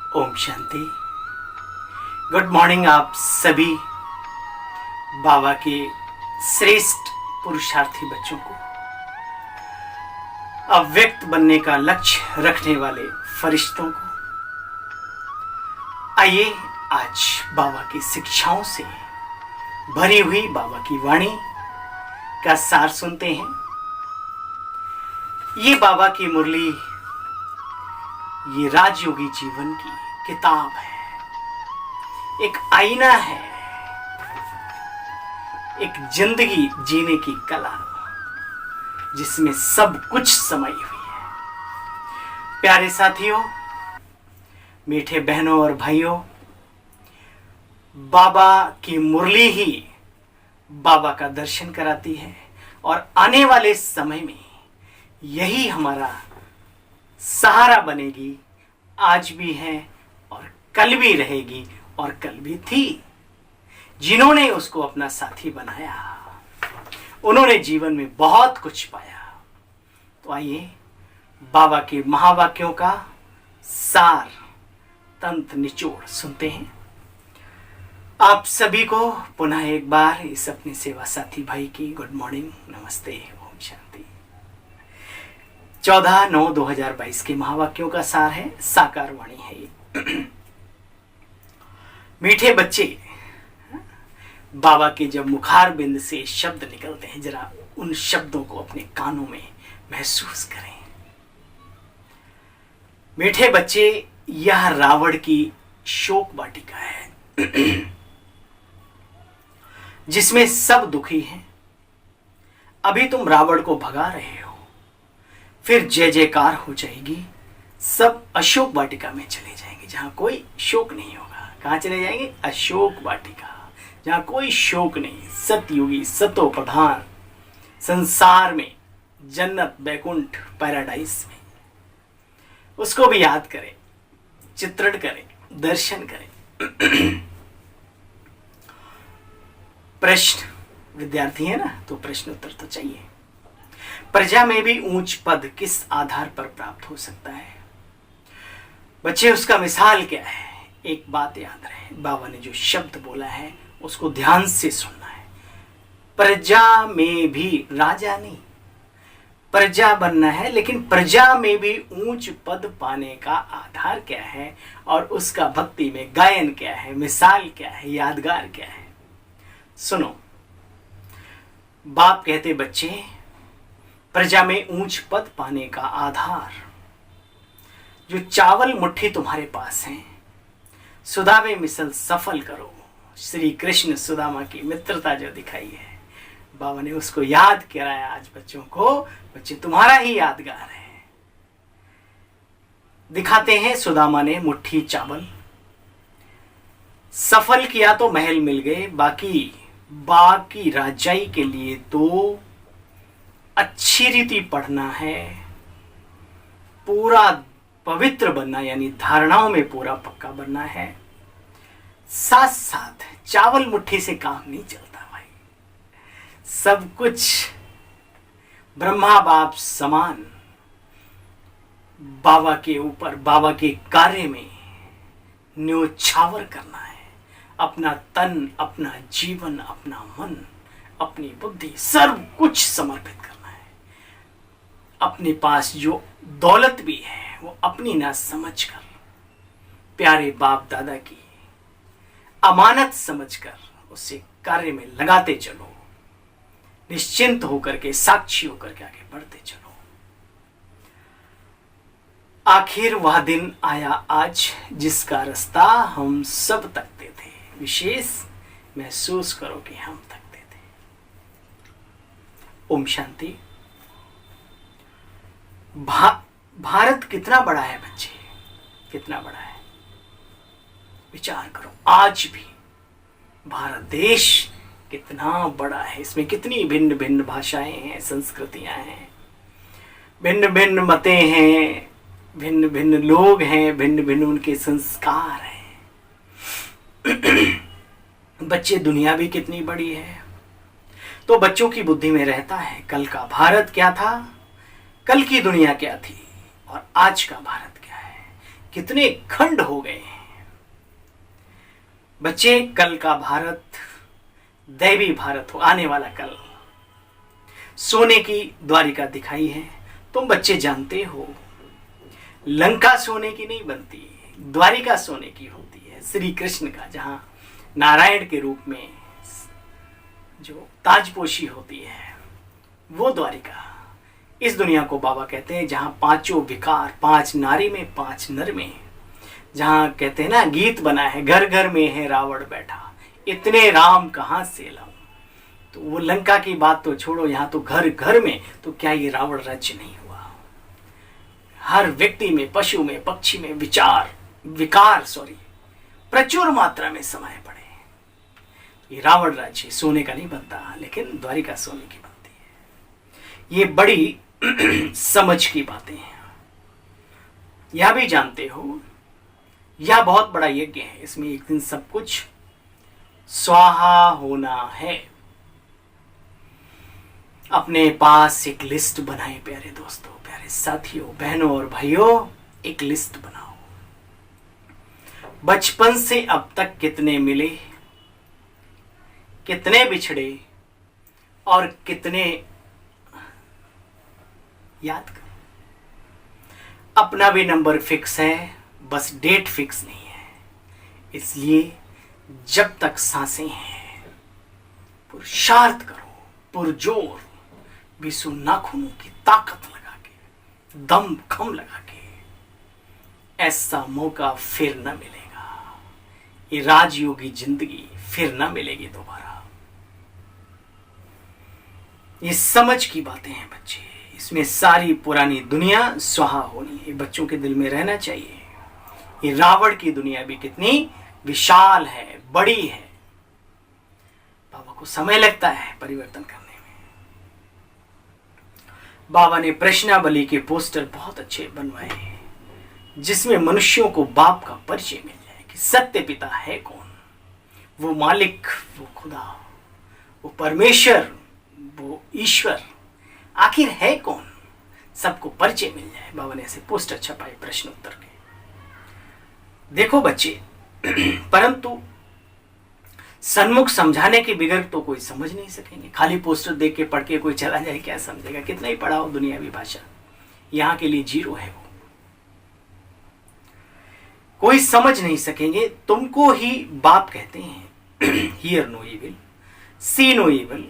Om Shanti. Good morning आप सभी बाबा के श्रेष्ठ पुरुषार्थी बच्चों को, अव्यक्त बनने का लक्ष्य रखने वाले फरिश्तों को। आइए आज बाबा की शिक्षाओं से भरी हुई बाबा की वाणी का सार सुनते हैं। ये बाबा की मुरली, ये राजयोगी जीवन की किताब है, एक आईना है, एक जिंदगी जीने की कला जिसमें सब कुछ समाई हुई है। प्यारे साथियों, मीठे बहनों और भाइयों, बाबा की मुरली ही बाबा का दर्शन कराती है और आने वाले समय में यही हमारा सहारा बनेगी। आज भी है और कल भी रहेगी और कल भी थी। जिन्होंने उसको अपना साथी बनाया उन्होंने जीवन में बहुत कुछ पाया। तो आइए बाबा के महावाक्यों का सार, तंत्र, निचोड़ सुनते हैं। आप सभी को पुनः एक बार इस अपने सेवा साथी भाई की गुड मॉर्निंग, नमस्ते, ओम शांति। 14/9/2022 के महावाक्यों का सार है, साकार वाणी है ये। मीठे बच्चे, बाबा के जब मुखार बिंद से शब्द निकलते हैं, जरा उन शब्दों को अपने कानों में महसूस करें। मीठे बच्चे, यह रावण की शोक वाटिका है जिसमें सब दुखी हैं। अभी तुम रावण को भगा रहे हो, फिर जय जयकार हो जाएगी, सब अशोक वाटिका में चले जाएंगे जहां कोई शोक नहीं होगा। कहां चले जाएंगे? अशोक वाटिका, जहां कोई शोक नहीं। सतयुगी, सतो प्रधान संसार में, जन्नत, बैकुंठ, पैराडाइज में। उसको भी याद करें, चित्रण करें, दर्शन करें। प्रश्न, विद्यार्थी है ना, तो प्रश्न उत्तर तो चाहिए। प्रजा में भी ऊंच पद किस आधार पर प्राप्त हो सकता है? बच्चे, उसका मिसाल क्या है? एक बात याद रहे, बाबा ने जो शब्द बोला है उसको ध्यान से सुनना है। प्रजा में भी, राजा नहीं, प्रजा बनना है, लेकिन प्रजा में भी ऊंच पद पाने का आधार क्या है और उसका भक्ति में गायन क्या है, मिसाल क्या है, यादगार क्या है? सुनो, बाप कहते, बच्चे, प्रजा में ऊंच पद पाने का आधार, जो चावल मुट्ठी तुम्हारे पास है, सुधा में मिसल सफल करो। श्री कृष्ण सुदामा की मित्रता जो दिखाई है, बाबा ने उसको याद कराया आज बच्चों को। बच्चे, तुम्हारा ही यादगार है। दिखाते हैं, सुदामा ने मुट्ठी चावल सफल किया तो महल मिल गए, बाकी राजाई के लिए तो अच्छी रीति पढ़ना है, पूरा पवित्र बनना, यानी धारणाओं में पूरा पक्का बनना है। साथ साथ चावल मुट्ठी से काम नहीं चलता भाई। सब कुछ ब्रह्मा बाप समान बाबा के ऊपर, बाबा के कार्य में न्योछावर करना है। अपना तन, अपना जीवन, अपना मन, अपनी बुद्धि, सब कुछ समर्पित करना है। अपने पास जो दौलत भी है वो अपनी ना समझकर, प्यारे बाप दादा की अमानत समझकर उसे कार्य में लगाते चलो। निश्चिंत होकर के, साक्षी होकर के आगे बढ़ते चलो। आखिर वह दिन आया आज जिसका रास्ता हम सब तकते थे। विशेष महसूस करो कि हम तकते थे। ओम शांति। भारत कितना बड़ा है बच्चे, कितना बड़ा है? विचार करो, आज भी भारत देश कितना बड़ा है। इसमें कितनी भिन्न भिन्न भाषाएं हैं, संस्कृतियां हैं, भिन्न भिन्न मतें हैं, भिन्न भिन्न लोग हैं, भिन्न भिन्न उनके संस्कार हैं। बच्चे, दुनिया भी कितनी बड़ी है। तो बच्चों की बुद्धि में रहता है, कल का भारत क्या था, कल की दुनिया क्या थी और आज का भारत क्या है। कितने खंड हो गए हैं। बच्चे, कल का भारत दैवी भारत हो, आने वाला कल। सोने की द्वारिका दिखाई है, तुम बच्चे जानते हो। लंका सोने की नहीं बनती, द्वारिका सोने की होती है, श्री कृष्ण का, जहां नारायण के रूप में जो ताजपोशी होती है वो द्वारिका। इस दुनिया को बाबा कहते हैं जहां पांचों विकार, 5 नारी में 5 नर में, जहां कहते हैं ना गीत बना है, घर घर में है रावण बैठा, इतने राम कहां से लाऊं। तो वो लंका की बात तो छोड़ो, यहां तो घर घर में, तो क्या ये रावण राज्य नहीं हुआ? हर व्यक्ति में, पशु में, पक्षी में विकार प्रचुर मात्रा में समाये पड़े। ये रावण राज्य सोने का नहीं बनता, लेकिन द्वारिका सोने की बनती है। ये बड़ी समझ की बातें हैं। यह भी जानते हो, यह बहुत बड़ा यज्ञ है, इसमें एक दिन सब कुछ स्वाहा होना है। अपने पास एक लिस्ट बनाए प्यारे दोस्तों, प्यारे साथियों, बहनों और भाइयों, एक लिस्ट बनाओ। बचपन से अब तक कितने मिले, कितने बिछड़े और कितने याद करो। अपना भी नंबर फिक्स है, बस डेट फिक्स नहीं है। इसलिए जब तक सांसें हैं, पुरुषार्थ करो, पुरजोर, बीसों नाखूनों की ताकत लगा के, दम खम लगा के। ऐसा मौका फिर न मिलेगा, ये राजयोगी जिंदगी फिर न मिलेगी दोबारा। ये समझ की बातें हैं बच्चे, इसमें सारी पुरानी दुनिया स्वाहा होनी है, बच्चों के दिल में रहना चाहिए। ये रावण की दुनिया भी कितनी विशाल है, बड़ी है। बाबा को समय लगता है परिवर्तन करने में। बाबा ने प्रश्नावली के पोस्टर बहुत अच्छे बनवाए हैं, जिसमें मनुष्यों को बाप का परिचय मिल जाए कि सत्य पिता है कौन, वो मालिक, वो खुदा, वो परमेश्वर, वो ईश्वर आखिर है कौन, सबको परिचय मिल जाए। बाबा ने ऐसे पोस्टर छपाए प्रश्न उत्तर के। देखो बच्चे, परंतु सन्मुख समझाने के बिगड़ तो कोई समझ नहीं सकेंगे। खाली पोस्टर देख के पढ़ के कोई चला जाए, क्या समझेगा? कितना ही पढ़ाओ दुनियावी भाषा, यहां के लिए 0 है वो। कोई समझ नहीं सकेंगे। तुमको ही बाप कहते हैं। Hear no evil, see no evil.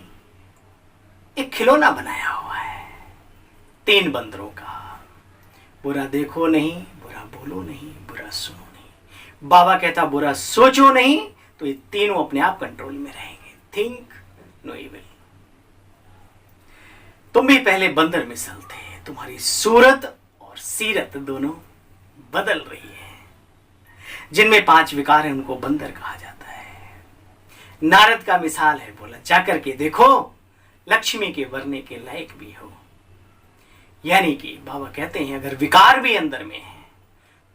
एक खिलौना बनाया हुआ है 3 बंदरों का। बुरा देखो नहीं, बुरा बोलो नहीं, बुरा सुनो नहीं। बाबा कहता बुरा सोचो नहीं, तो ये तीनों अपने आप कंट्रोल में रहेंगे। Think no evil. तुम भी पहले बंदर मिसल थे, तुम्हारी सूरत और सीरत दोनों बदल रही है। जिनमें 5 विकार है उनको बंदर कहा जाता है। नारद का मिसाल है, बोला जाकर के देखो, लक्ष्मी के वरने के लायक भी हो। यानी कि बाबा कहते हैं अगर विकार भी अंदर में है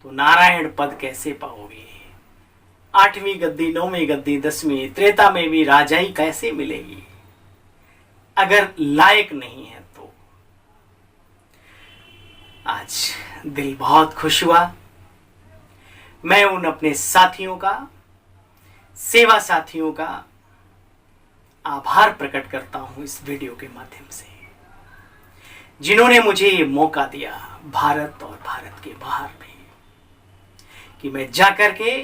तो नारायण पद कैसे पाओगे? 8वीं गद्दी, 9वीं गद्दी, 10वीं, त्रेता में भी राजाई कैसे मिलेगी अगर लायक नहीं है तो? आज दिल बहुत खुश हुआ। मैं उन अपने साथियों का, सेवा साथियों का आभार प्रकट करता हूं इस वीडियो के माध्यम से, जिन्होंने मुझे ये मौका दिया भारत और भारत के बाहर भी, कि मैं जाकर के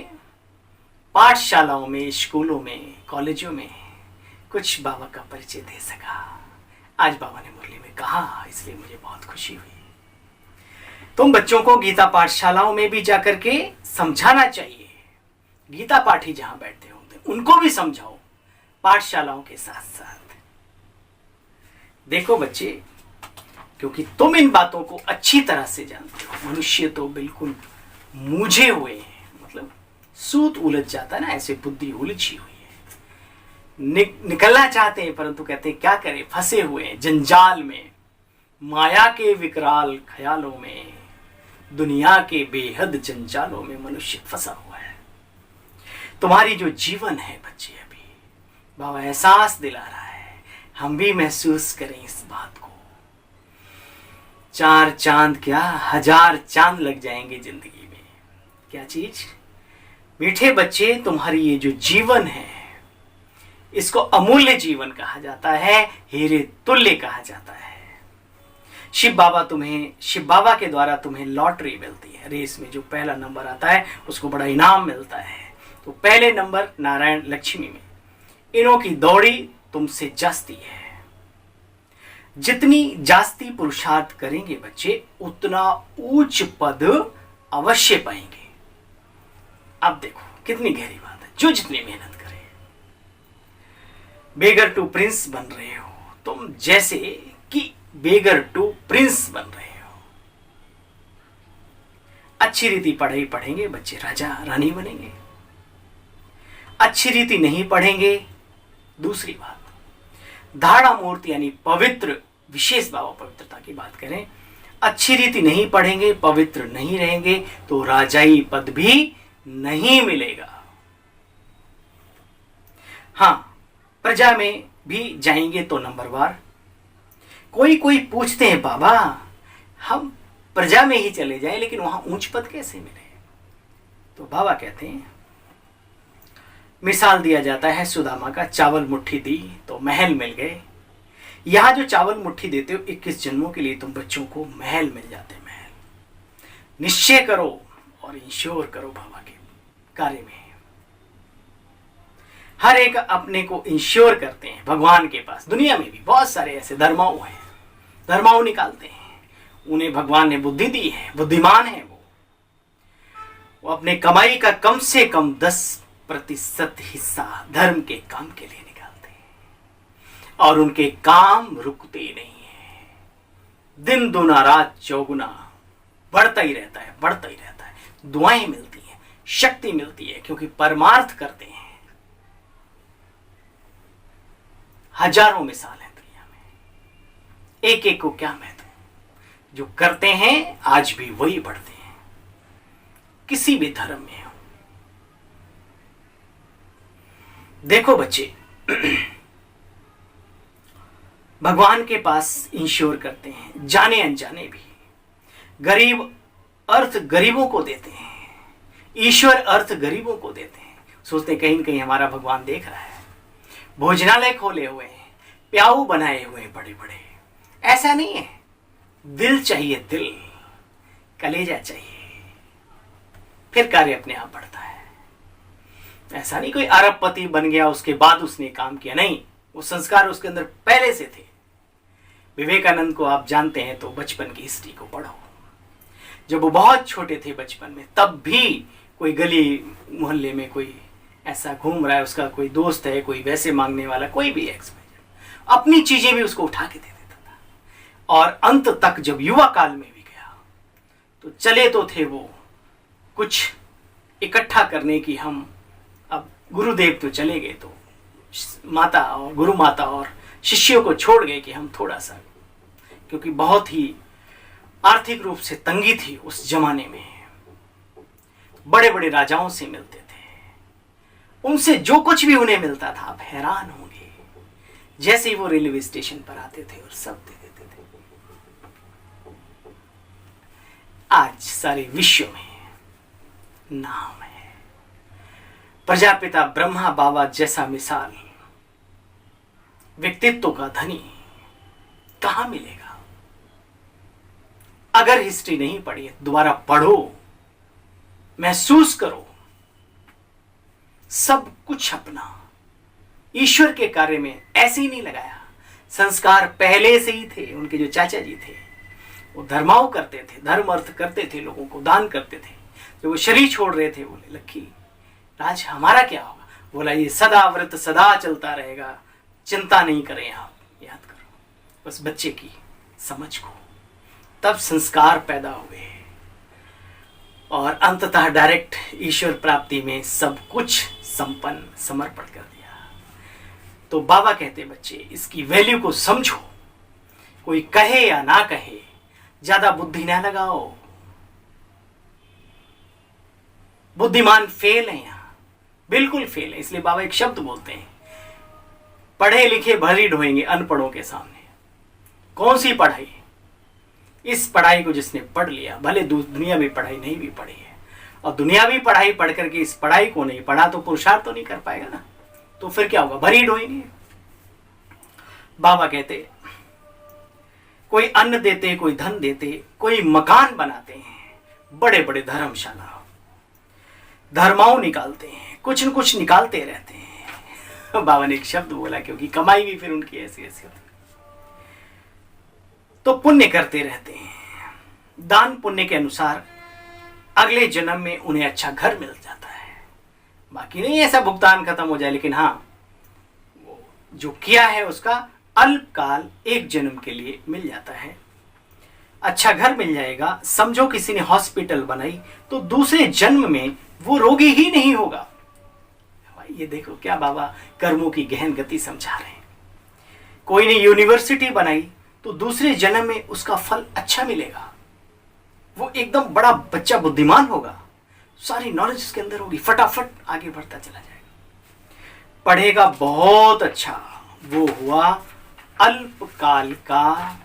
पाठशालाओं में, स्कूलों में, कॉलेजों में कुछ बाबा का परिचय दे सका। आज बाबा ने मुरली में कहा, इसलिए मुझे बहुत खुशी हुई। तुम बच्चों को गीता पाठशालाओं में भी जाकर के समझाना चाहिए। गीता पाठी जहां बैठते होते उनको भी समझाओ, पाठशालाओं के साथ साथ। देखो बच्चे, क्योंकि तुम इन बातों को अच्छी तरह से जानते हो। मनुष्य तो बिल्कुल मूझे हुए हैं, मतलब सूत उलझ जाता है ना, ऐसे बुद्धि उलझी हुई है। निकलना चाहते हैं परंतु कहते हैं क्या करें, फंसे हुए हैं जंजाल में, माया के विकराल ख्यालों में, दुनिया के बेहद जंजालों में मनुष्य फंसा हुआ है। तुम्हारी जो जीवन है बच्चे, अभी बाबा एहसास दिला रहा है, हम भी महसूस करें इस बात को। 4 चांद क्या 1000 चांद लग जाएंगे जिंदगी में। क्या चीज? मीठे बच्चे, तुम्हारी ये जो जीवन है इसको अमूल्य जीवन कहा जाता है, हीरे तुल्य कहा जाता है। शिव बाबा के द्वारा तुम्हें लॉटरी मिलती है। रेस में जो पहला नंबर आता है उसको बड़ा इनाम मिलता है। तो पहले नंबर नारायण लक्ष्मी में, इनों की दौड़ी तुमसे जास्ती है। जितनी जास्ती पुरुषार्थ करेंगे बच्चे, उतना उच्च पद अवश्य पाएंगे। अब देखो कितनी गहरी बात है। जो जितनी मेहनत करे, बेगर टू प्रिंस बन रहे हो तुम, जैसे कि बेगर टू प्रिंस बन रहे हो। अच्छी रीति पढ़ाई पढ़ेंगे बच्चे, राजा रानी बनेंगे। अच्छी रीति नहीं पढ़ेंगे, दूसरी बात, धारणा मूर्ति यानी पवित्र, विशेष भाव पवित्रता की बात करें, अच्छी रीति नहीं पढ़ेंगे, पवित्र नहीं रहेंगे तो राजाई पद भी नहीं मिलेगा। हां, प्रजा में भी जाएंगे तो नंबरवार। कोई पूछते हैं बाबा हम प्रजा में ही चले जाएं लेकिन वहां ऊंच पद कैसे मिले? तो बाबा कहते हैं, मिसाल दिया जाता है सुदामा का, चावल मुट्ठी दी तो महल मिल गए। यहां जो चावल मुट्ठी देते हो 21 जन्मों के लिए तुम बच्चों को महल मिल जाते हैं। महल निश्चय करो और इंश्योर करो बाबा के कार्य में। हर एक अपने को इंश्योर करते हैं भगवान के पास। दुनिया में भी बहुत सारे ऐसे धर्माऊ हैं, धर्माऊ निकालते हैं, उन्हें भगवान ने बुद्धि दी है, बुद्धिमान है वो अपने कमाई का कम से कम 10% हिस्सा धर्म के काम के लिए निकालते हैं और उनके काम रुकते नहीं है। दिन दुना रात चौगुना बढ़ता ही रहता है, बढ़ता ही रहता है। दुआएं मिलती हैं, शक्ति मिलती है, क्योंकि परमार्थ करते हैं। हजारों मिसाल है दुनिया में, एक एक को क्या महत्व। जो करते हैं आज भी वही बढ़ते हैं, किसी भी धर्म में हो। देखो बच्चे, भगवान के पास इंश्योर करते हैं, जाने अनजाने भी। गरीब अर्थ गरीबों को देते हैं, ईश्वर अर्थ गरीबों को देते हैं। सोचते कहीं न कहीं हमारा भगवान देख रहा है। भोजनालय खोले हुए हैं, प्याऊ बनाए हुए हैं बड़े बड़े। ऐसा नहीं है, दिल चाहिए, दिल, कलेजा चाहिए, फिर कार्य अपने आप बढ़ता है। ऐसा नहीं कोई अरबपति बन गया उसके बाद उसने काम किया, नहीं, वो संस्कार उसके अंदर पहले से थे। विवेकानंद को आप जानते हैं तो बचपन की हिस्ट्री को पढ़ो। जब वो बहुत छोटे थे बचपन में, तब भी कोई गली मोहल्ले में कोई ऐसा घूम रहा है, उसका कोई दोस्त है, कोई वैसे मांगने वाला, कोई भी अपनी चीजें भी उसको उठा के दे देता था। और अंत तक जब युवा काल में भी गया तो चले तो थे वो कुछ इकट्ठा करने की, हम अब गुरुदेव तो चले गए तो माता और गुरु माता और शिष्यों को छोड़ गए कि हम थोड़ा सा, क्योंकि बहुत ही आर्थिक रूप से तंगी थी उस जमाने में। बड़े बड़े राजाओं से मिलते थे, उनसे जो कुछ भी उन्हें मिलता था आप हैरान होंगे। जैसे ही वो रेलवे स्टेशन पर आते थे और सब दे देते थे। आज सारे विश्व में नाम है। प्रजापिता ब्रह्मा बाबा जैसा मिसाल व्यक्तित्व का धनी कहां मिलेगा? अगर हिस्ट्री नहीं पढ़ी है, दोबारा पढ़ो, महसूस करो। सब कुछ अपना ईश्वर के कार्य में ऐसे ही नहीं लगाया। संस्कार पहले से ही थे। उनके जो चाचा जी थे वो धर्माओ करते थे, धर्म अर्थ करते थे, लोगों को दान करते थे। जब वो शरीर छोड़ रहे थे, बोले लक्की राज हमारा क्या होगा? बोला ये सदा व्रत सदा चलता रहेगा, चिंता नहीं करें आप, याद करो बस बच्चे की समझ को। तब संस्कार पैदा हुए और अंततः डायरेक्ट ईश्वर प्राप्ति में सब कुछ संपन्न समर्पण कर दिया। तो बाबा कहते बच्चे इसकी वैल्यू को समझो। कोई कहे या ना कहे, ज्यादा बुद्धि ना लगाओ। बुद्धिमान फेल है यहां, बिल्कुल फेल है। इसलिए बाबा एक शब्द बोलते हैं, पढ़े लिखे भरी ढोएंगे अनपढ़ों के सामने। कौन सी पढ़ाई? इस पढ़ाई को जिसने पढ़ लिया, भले दुनिया में पढ़ाई नहीं भी पढ़ी है, और दुनियावी पढ़ाई पढ़ करके इस पढ़ाई को नहीं पढ़ा तो पुरुषार्थ तो नहीं कर पाएगा ना, तो फिर क्या होगा, भरी ढोई नहीं। बाबा कहते कोई अन्न देते, कोई धन देते, कोई मकान बनाते हैं, बड़े बड़े धर्मशाला, धर्माओं निकालते हैं, कुछ न कुछ निकालते रहते हैं। बाबा ने एक शब्द बोला, क्योंकि कमाई भी फिर उनकी ऐसी ऐसी होती, तो पुण्य करते रहते हैं, दान पुण्य के अनुसार अगले जन्म में उन्हें अच्छा घर मिल जाता है। बाकी नहीं ऐसा भुगतान खत्म हो जाए, लेकिन हाँ वो जो किया है उसका अल्पकाल एक जन्म के लिए मिल जाता है, अच्छा घर मिल जाएगा। समझो किसी ने हॉस्पिटल बनाई तो दूसरे जन्म में वो रोगी ही नहीं होगा। भाई ये देखो क्या बाबा कर्मों की गहन गति समझा रहे हैं। कोई ने यूनिवर्सिटी बनाई तो दूसरे जन्म में उसका फल अच्छा मिलेगा, वो एकदम बड़ा बच्चा बुद्धिमान होगा, सारी नॉलेज उसके अंदर होगी, फटाफट आगे बढ़ता चला जाएगा, पढ़ेगा बहुत अच्छा, वो हुआ अल्पकाल का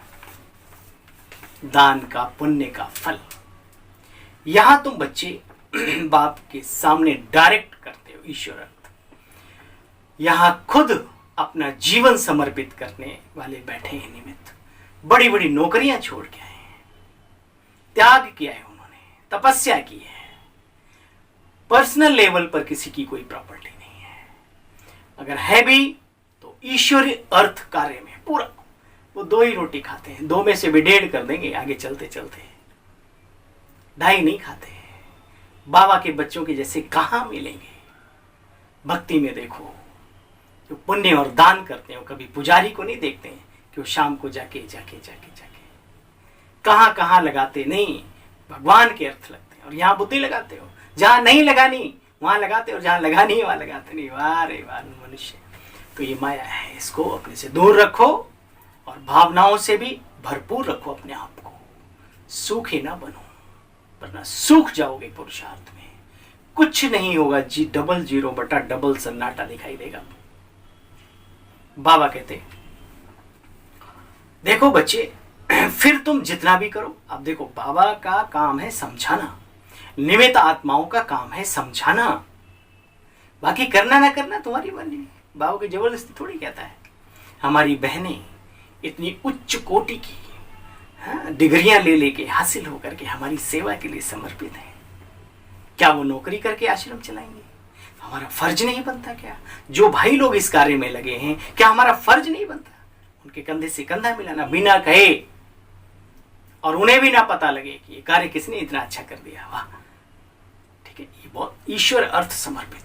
दान का पुण्य का फल। यहां तुम बच्चे बाप के सामने डायरेक्ट करते हो ईश्वर अर्थ, यहां खुद अपना जीवन समर्पित करने वाले बैठे हैं निमित्त, बड़ी बड़ी नौकरियां छोड़ के आए हैं, त्याग किया है उन्होंने, तपस्या की है, पर्सनल लेवल पर किसी की कोई प्रॉपर्टी नहीं है, अगर है भी तो ईश्वरीय अर्थ कार्य में पूरा। वो 2 ही रोटी खाते हैं, 2 में से भी 1.5 कर देंगे आगे चलते चलते, 2.5 नहीं खाते। बाबा के बच्चों के जैसे कहां मिलेंगे। भक्ति में देखो जो पुण्य और दान करते हैं, वो कभी पुजारी को नहीं देखते हैं कि वो शाम को जाके जाके जाके जाके कहां कहां लगाते नहीं, भगवान के अर्थ लगते हैं। और यहां बुद्धि लगाते हो, जहां नहीं लगानी वहां लगाते हो, जहां लगानी वहां लगाते नहीं। वाह रे वाह मनुष्य, तो ये माया है, इसको अपने से दूर रखो और भावनाओं से भी भरपूर रखो अपने आप को। सूखे ना बनो, वरना सूख जाओगे पुरुषार्थ में, कुछ नहीं होगा। $00 सन्नाटा दिखाई देगा। बाबा कहते देखो बच्चे, फिर तुम जितना भी करो, अब देखो बाबा का काम है समझाना, निमित्त आत्माओं का काम है समझाना, बाकी करना ना करना तुम्हारी मर्जी। बाबा की जबरदस्ती थोड़ी कहता है। हमारी बहनें इतनी उच्च कोटि की डिग्रियां ले लेके हासिल होकर के हमारी सेवा के लिए समर्पित हैं, क्या वो नौकरी करके आश्रम चलाएंगे? हमारा फर्ज नहीं बनता क्या? जो भाई लोग इस कार्य में लगे हैं, क्या हमारा फर्ज नहीं बनता उनके कंधे से कंधा मिलाना, बिना कहे, और उन्हें भी ना पता लगे कि ये कार्य किसने इतना अच्छा कर दिया। वाह, ठीक है, ये बहुत ईश्वर अर्थ समर्पित।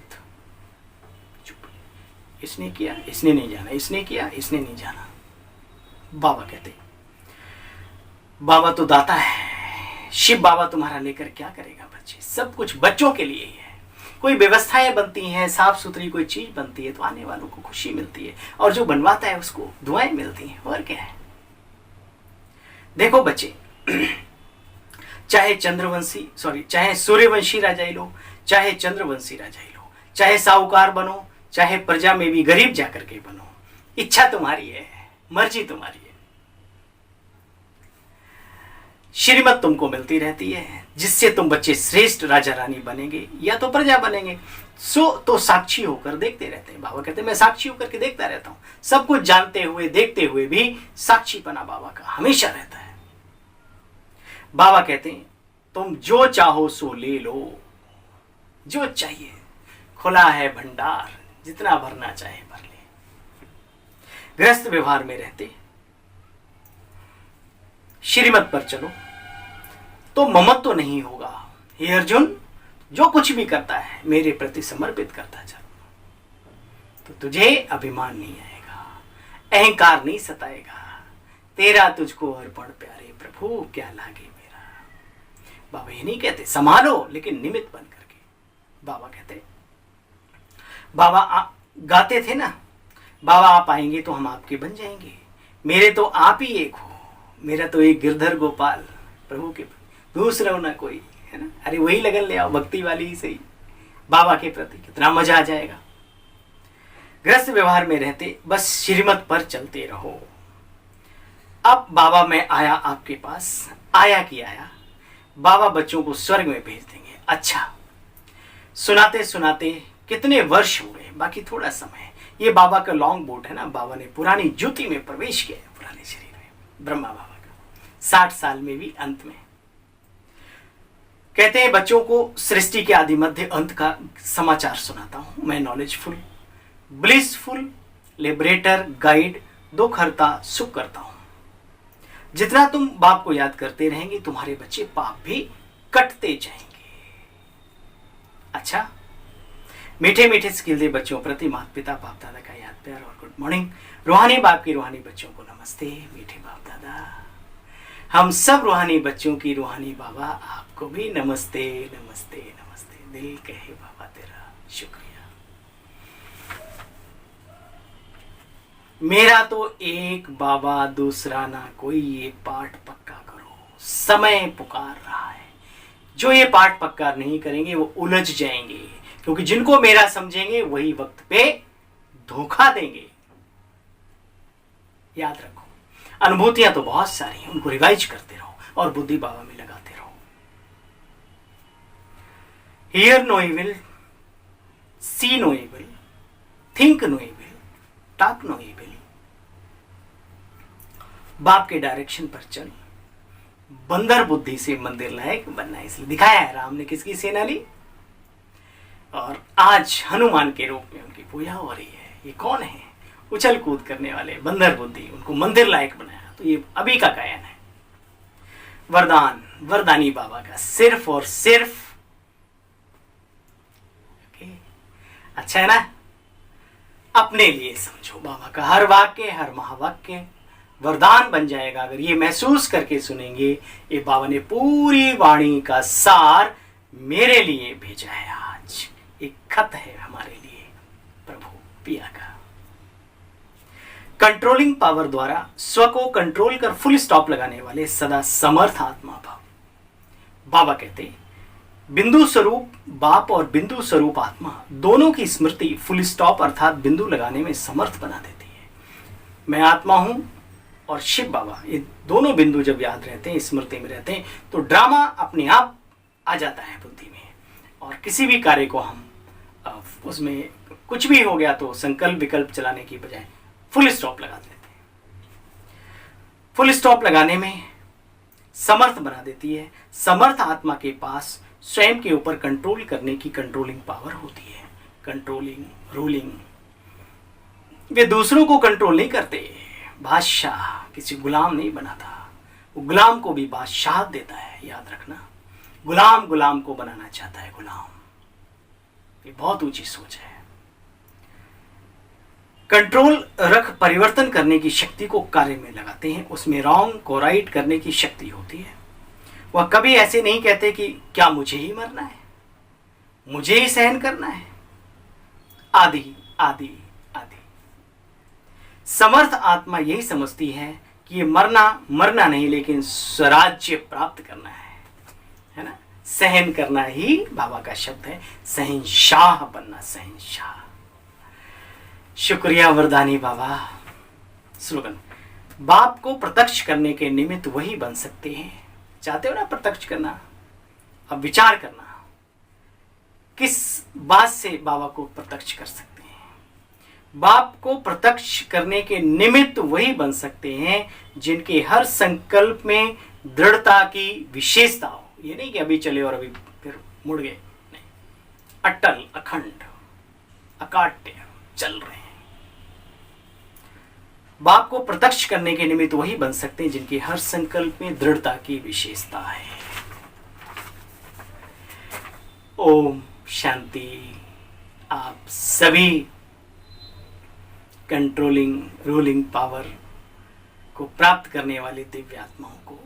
इसने किया, इसने नहीं जाना, इसने किया, इसने नहीं जाना। बाबा कहते बाबा तो दाता है, शिव बाबा तुम्हारा लेकर क्या करेगा बच्चे? सब कुछ बच्चों के लिए ही है। कोई व्यवस्थाएं बनती हैं, साफ सुथरी कोई चीज बनती है तो आने वालों को खुशी मिलती है, और जो बनवाता है उसको दुआएं मिलती हैं, और क्या है। देखो बच्चे, चाहे चाहे सूर्यवंशी राजा ही लो, चाहे चंद्रवंशी राजा ही लो, चाहे साहूकार बनो, चाहे प्रजा में भी गरीब जाकर के बनो, इच्छा तुम्हारी है, मर्जी तुम्हारी है। श्रीमत तुमको मिलती रहती है, जिससे तुम बच्चे श्रेष्ठ राजा रानी बनेंगे या तो प्रजा बनेंगे। सो तो साक्षी होकर देखते रहते हैं। बाबा कहते हैं मैं साक्षी होकर के देखता रहता हूं, सब कुछ जानते हुए देखते हुए भी साक्षीपना बाबा का हमेशा रहता है। बाबा कहते हैं तुम जो चाहो सो ले लो, जो चाहिए खुला है भंडार, जितना भरना चाहे भर ले। गृहस्थ व्यवहार में रहते श्रीमत पर चलो तो ममत्व तो नहीं होगा। हे अर्जुन, जो कुछ भी करता है मेरे प्रति समर्पित करता चलो, तो तुझे अभिमान नहीं आएगा, अहंकार नहीं सताएगा। तेरा तुझको अर्पण प्यारे प्रभु, क्या लागे मेरा। बाबा ये नहीं कहते संभालो, लेकिन निमित्त बन करके। बाबा कहते, बाबा गाते थे ना, बाबा आप आएंगे तो हम आपके बन जाएंगे, मेरे तो आप ही एक हो, मेरा तो एक गिरधर गोपाल प्रभु के, दूसरा ना कोई, है ना। अरे वही लगन ले आओ, भक्ति वाली ही सही, बाबा के प्रति कितना मजा आ जाएगा। गृहस्थ व्यवहार में रहते बस श्रीमत पर चलते रहो। अब बाबा मैं आया आपके पास, आया कि आया, बाबा बच्चों को स्वर्ग में भेज देंगे। अच्छा सुनाते सुनाते कितने वर्ष हो गए, बाकी थोड़ा समय है। ये बाबा का लॉन्ग बोट है ना, बाबा ने पुरानी ज्योति में प्रवेश किया है, पुराने शरीर में, ब्रह्मा बाबा का 60 साल में भी अंत में। कहते हैं बच्चों को सृष्टि के आदि मध्य अंत का समाचार सुनाता हूं मैं, नॉलेजफुल, ब्लिसफुल, लिबरेटर, गाइड, दुख हरता, सुख करता हूं। जितना तुम बाप को याद करते रहेंगे तुम्हारे बच्चे पाप भी कटते जाएंगे। अच्छा, मीठे मीठे स्किल दे बच्चों प्रति माता पिता बाप दादा का याद प्यार और गुड मॉर्निंग। रूहानी बाप की रूहानी बच्चों को नमस्ते। मीठे बाप दादा, हम सब रूहानी बच्चों की रूहानी बाबा आपको भी नमस्ते नमस्ते नमस्ते। दिल कहे बाबा तेरा शुक्रिया। मेरा तो एक बाबा दूसरा ना कोई, ये पाठ पक्का करो, समय पुकार रहा है। जो ये पाठ पक्का नहीं करेंगे वो उलझ जाएंगे, क्योंकि जिनको मेरा समझेंगे वही वक्त पे धोखा देंगे। याद रखो, अनुभूतियां तो बहुत सारी हैं, उनको रिवाइज करते रहो और बुद्धि बाबा में लगाते रहो। Hear no evil, see no evil, think no evil, talk no evil. बाप के डायरेक्शन पर चल, बंदर बुद्धि से मंदिर लायक बनना। इसलिए दिखाया है राम ने किसकी सेना ली, और आज हनुमान के रूप में उनकी पूजा हो रही है। ये कौन है? उछल कूद करने वाले बंदर बुद्धि, उनको मंदिर लायक बनाया। तो ये अभी का गायन है। वरदान वरदानी बाबा का सिर्फ और सिर्फ, अच्छा है ना, अपने लिए समझो। बाबा का हर वाक्य, हर महावाक्य वरदान बन जाएगा अगर ये महसूस करके सुनेंगे। ये बाबा ने पूरी वाणी का सार मेरे लिए भेजा है। आज एक खत है हमारे लिए प्रभु पिया का। कंट्रोलिंग पावर द्वारा स्व को कंट्रोल कर फुल स्टॉप लगाने वाले सदा समर्थ आत्मा भाव। बाबा कहते बिंदु स्वरूप बाप और बिंदु स्वरूप आत्मा दोनों की स्मृति फुल स्टॉप अर्थात बिंदु लगाने में समर्थ बना देती है। मैं आत्मा हूं और शिव बाबा, ये दोनों बिंदु जब याद रहते हैं, स्मृति में रहते हैं, तो ड्रामा अपने आप आ जाता है बुद्धि में। और किसी भी कार्य को हम उसमें कुछ भी हो गया तो संकल्प विकल्प चलाने की बजाय फुल स्टॉप लगा देते हैं। फुल स्टॉप लगाने में समर्थ बना देती है। समर्थ आत्मा के पास स्वयं के ऊपर कंट्रोल करने की कंट्रोलिंग पावर होती है। Controlling, ruling. वे दूसरों को कंट्रोल नहीं करते। बादशाह किसी गुलाम नहीं बनाता, वो गुलाम को भी बादशाह देता है। याद रखना, गुलाम गुलाम को बनाना चाहता है। गुलाम, ये बहुत ऊंची सोच है। कंट्रोल रख परिवर्तन करने की शक्ति को कार्य में लगाते हैं। उसमें रॉन्ग को राइट करने की शक्ति होती है। वह कभी ऐसे नहीं कहते कि क्या मुझे ही मरना है, मुझे ही सहन करना है, आदि आदि आदि। समर्थ आत्मा यही समझती है कि ये मरना नहीं, लेकिन स्वराज्य प्राप्त करना है ना। सहन करना ही बाबा का शब्द है, सहनशाह बनना, सहनशाह। शुक्रिया वरदानी बाबा। स्लोगन, बाप को प्रत्यक्ष करने के निमित्त वही बन सकते हैं। चाहते हो ना प्रत्यक्ष करना? अब विचार करना किस बात से बाबा को प्रत्यक्ष कर सकते हैं। बाप को प्रत्यक्ष करने के निमित्त वही बन सकते हैं जिनके हर संकल्प में दृढ़ता की विशेषता हो। ये नहीं कि अभी चले और अभी फिर मुड़ गए, नहीं, अटल, अखंड, अकाट्य चल रहे हैं। बाप को प्रत्यक्ष करने के निमित्त वही बन सकते हैं जिनके हर संकल्प में दृढ़ता की विशेषता है। ओम शांति। आप सभी कंट्रोलिंग रूलिंग पावर को प्राप्त करने वाले दिव्य आत्माओं को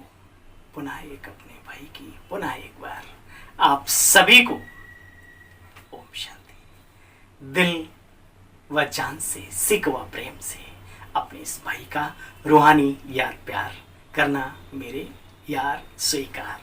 पुनः एक अपने भाई की पुनः एक बार आप सभी को ओम शांति। दिल व जान से, सिक व प्रेम से अपने इस भाई का रूहानी याद प्यार करना मेरे यार स्वीकार।